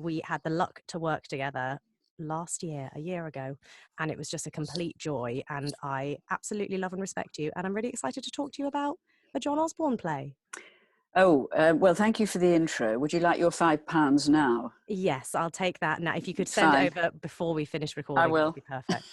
we had the luck to work together last year, a year ago, and it was just a complete joy. And I absolutely love and respect you. And I'm really excited to talk to you about a John Osborne play. Oh, well, thank you for the intro. Would you like your £5 now? Yes, I'll take that now. If you could send it over before we finish recording, I will. That'd be perfect.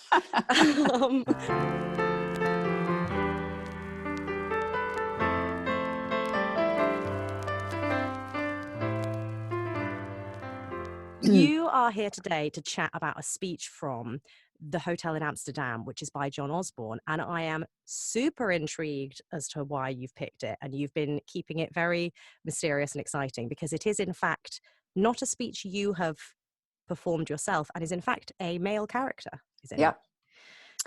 You are here today to chat about a speech from the hotel in Amsterdam, which is by John Osborne. And I am super intrigued as to why you've picked it. And you've been keeping it very mysterious and exciting, because it is, in fact, not a speech you have performed yourself, and is, in fact, a male character. Is it? Yep.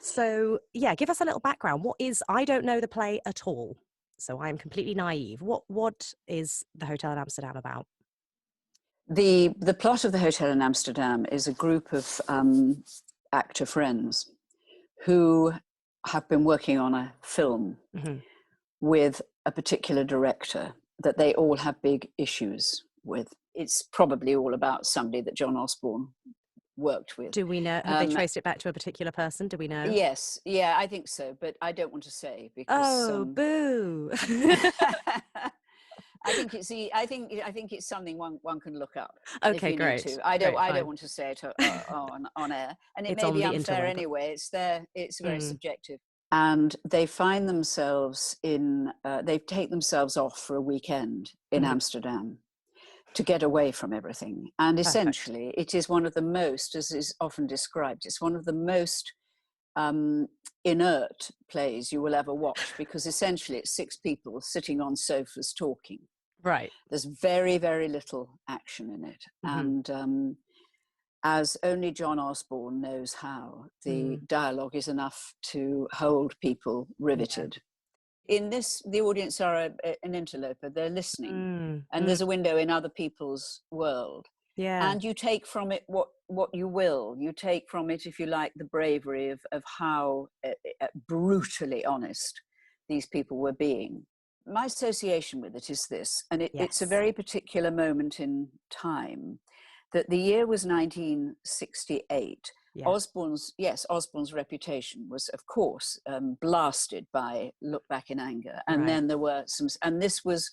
So, yeah, give us a little background. I don't know the play at all, so I'm completely naive. What is the hotel in Amsterdam about? The plot of the hotel in Amsterdam is a group of actor friends who have been working on a film with a particular director that they all have big issues with. It's probably all about somebody that John Osborne worked with. Do we know? Have they traced it back to a particular person? Do we know? Yes, yeah, I think so, but I don't want to say because. Oh, boo! I think it's something one can look up. Okay, if you great. Need to. I don't fine. want to say it on air, and it It's may on be the unfair interweb. anyway. It's very subjective, and they find themselves in. They take themselves off for a weekend in Amsterdam to get away from everything, and essentially, it is one of the most, as is often described, it's one of the most inert plays you will ever watch, because essentially it's 6 people sitting on sofas talking. Right. There's very, very little action in it. And as only John Osborne knows how, the dialogue is enough to hold people riveted. Yeah. In this, the audience are an interloper. They're listening. And there's a window in other people's world. Yeah. And you take from it what you will. You take from it, if you like, the bravery of how brutally honest these people were being. My association with it is this, and it's a very particular moment in time, that the year was 1968. Yeah. Osborne's reputation was, of course, blasted by Look Back in Anger. And then there were some, and this was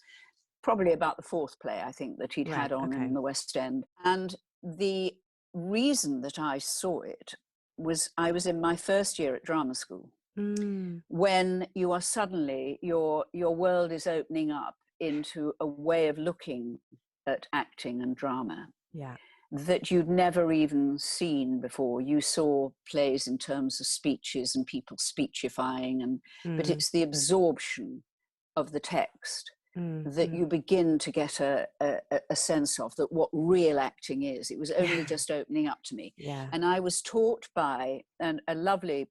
probably about the 4th play, I think, that he'd had on in the West End. And the reason that I saw it was I was in my first year at drama school, when you are suddenly, your world is opening up into a way of looking at acting and drama that you'd never even seen before. You saw plays in terms of speeches and people speechifying, but it's the absorption of the text that you begin to get a sense of, that what real acting is. It was only just opening up to me. Yeah. And I was taught by a lovely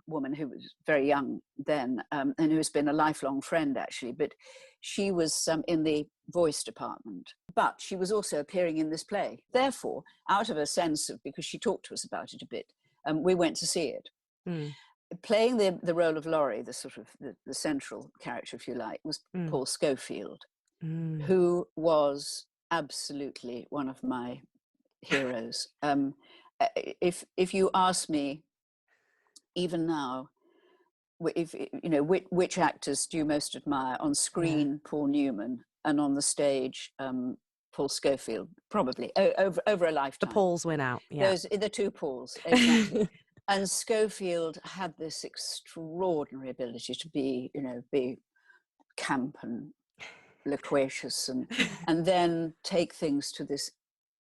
woman who was very young then, and who's been a lifelong friend, actually, but she was in the voice department, but she was also appearing in this play. Therefore, out of a sense of, because she talked to us about it a bit, we went to see it. Playing the role of Laurie, the sort of the central character, if you like, was Paul Schofield, who was absolutely one of my heroes. If you ask me, even now, if you know which actors do you most admire on screen, Paul Newman, and on the stage, Paul Schofield, probably over a lifetime. The Pauls win out. Yeah. Those the 2 Pauls, exactly. And Schofield had this extraordinary ability to be camp and loquacious, and then take things to this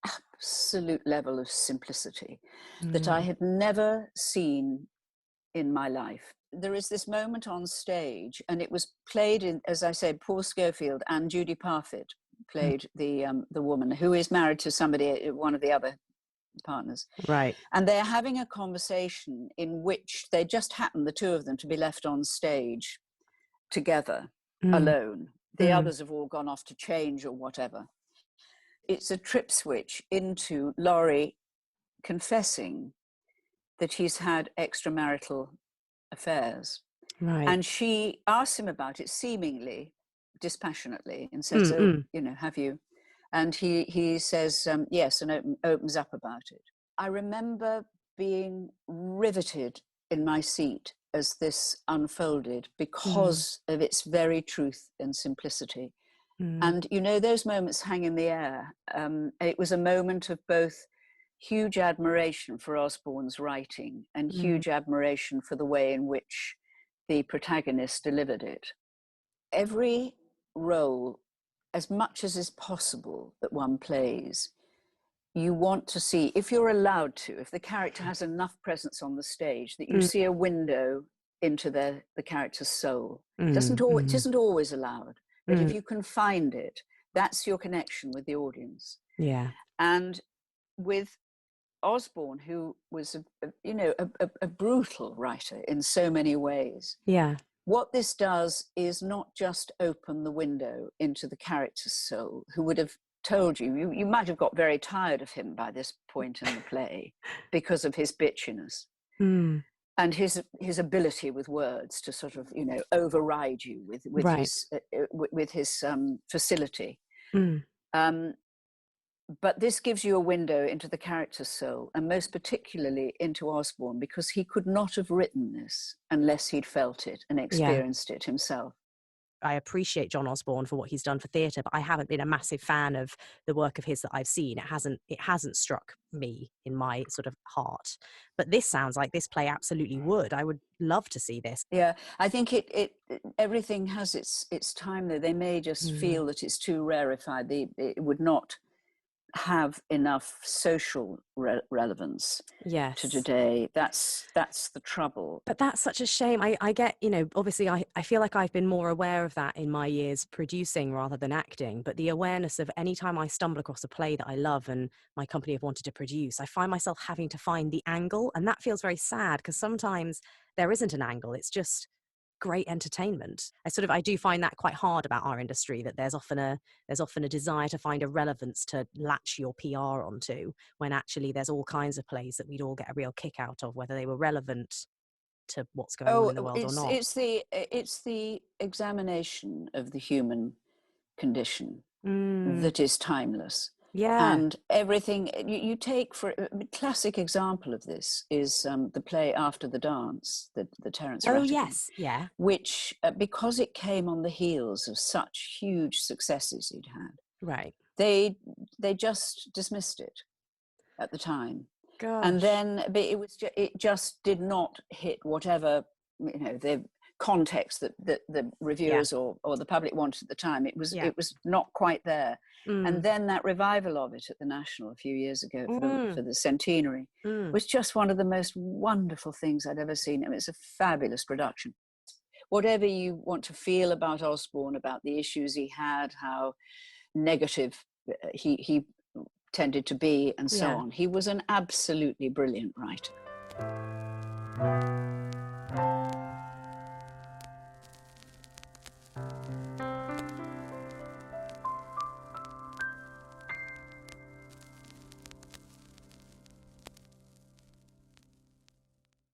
absolute level of simplicity that I had never seen in my life. There is this moment on stage, and it was played in, as I said, Paul Schofield and Judy Parfitt played the woman who is married to somebody, one of the other partners. Right. And they're having a conversation in which they just happen, the 2 of them, to be left on stage together, alone. The others have all gone off to change or whatever. It's a trip switch into Laurie confessing that he's had extramarital affairs. Right. And she asks him about it seemingly dispassionately and says, have you? And he says yes, and opens up about it. I remember being riveted in my seat as this unfolded because of its very truth and simplicity. And, you know, those moments hang in the air. It was a moment of both huge admiration for Osborne's writing and huge admiration for the way in which the protagonist delivered it. Every role, as much as is possible that one plays, you want to see, if you're allowed to, if the character has enough presence on the stage, that you see a window into the character's soul. It isn't always allowed, but if you can find it, that's your connection with the audience. Yeah. And with Osborne, who was a brutal writer in so many ways. Yeah. What this does is not just open the window into the character's soul, who would have told you might have got very tired of him by this point in the play because of his bitchiness and his ability with words to sort of, you know, override you with his facility. But this gives you a window into the character's soul, and most particularly into Osborne, because he could not have written this unless he'd felt it and experienced it himself. I appreciate John Osborne for what he's done for theatre, but I haven't been a massive fan of the work of his that I've seen. It hasn't struck me in my sort of heart. But this sounds like this play absolutely would. I would love to see this. Yeah, I think everything has its time though. They may just feel that it's too rarefied. It would not have enough social relevance to today. That's the trouble. But that's such a shame. I get, you know, obviously I feel like I've been more aware of that in my years producing rather than acting, but the awareness of any time I stumble across a play that I love and my company have wanted to produce, I find myself having to find the angle, and that feels very sad because sometimes there isn't an angle. It's just great entertainment. I do find that quite hard about our industry, that there's often a desire to find a relevance to latch your PR onto, when actually there's all kinds of plays that we'd all get a real kick out of, whether they were relevant to what's going on in the world or not. It's the examination of the human condition that is timeless. Yeah. And everything you take for a classic example of this is the play After the Dance, the Terence Rattigan. Oh yes, yeah. Which, because it came on the heels of such huge successes he'd had, right, they just dismissed it at the time. Gosh. And then it just did not hit whatever, you know, the context that the reviewers or the public wanted at the time. It was not quite there. And then that revival of it at the National a few years ago for the centenary was just one of the most wonderful things I'd ever seen. I mean, it's a fabulous production. Whatever you want to feel about Osborne, about the issues he had, how negative he tended to be, and so on, he was an absolutely brilliant writer.